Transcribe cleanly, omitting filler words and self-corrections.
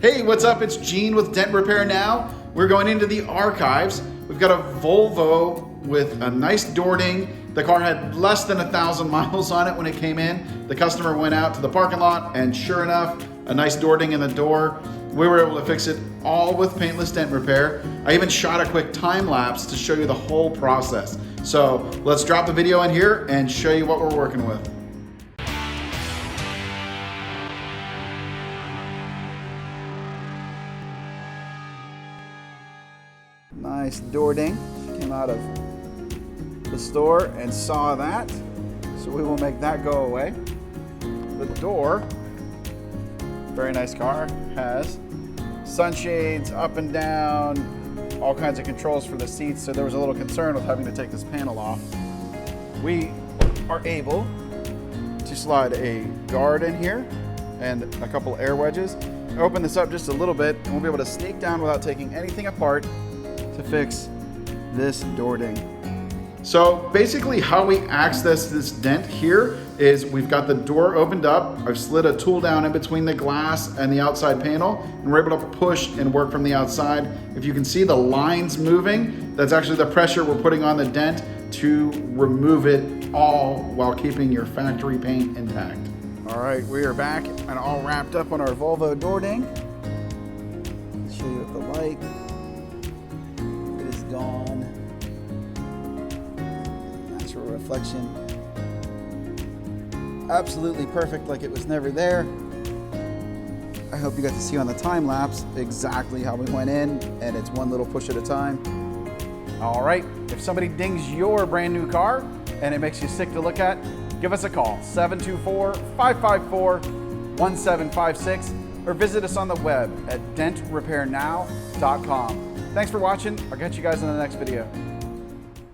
Hey, what's up? It's Gene with Dent Repair Now. We're going into the archives. We've got a Volvo with a nice door ding. The car had less than 1,000 miles on it when it came in. The customer went out to the parking lot and sure enough, a nice door ding in the door. We were able to fix it all with paintless dent repair. I even shot a quick time lapse to show you the whole process. So let's drop the video in here and show you what we're working with. Nice door ding. Came out of the store and saw that. So we will make that go away. The door, very nice car, has sunshades up and down, all kinds of controls for the seats. So there was a little concern with having to take this panel off. We are able to slide a guard in here and a couple air wedges. Open this up just a little bit and we'll be able to sneak down without taking anything apart to fix this door ding. So basically how we access this dent here is we've got the door opened up. I've slid a tool down in between the glass and the outside panel and we're able to push and work from the outside. If you can see the lines moving, that's actually the pressure we're putting on the dent to remove it all while keeping your factory paint intact. All right, we are back and all wrapped up on our Volvo door ding. Show you with the light. Gone. Natural reflection. Absolutely perfect, like it was never there. I hope you got to see on the time lapse exactly how we went in, and it's one little push at a time. All right, if somebody dings your brand new car and it makes you sick to look at, give us a call, 724-554-1756, or visit us on the web at dentrepairnow.com. Thanks for watching. I'll catch you guys in the next video.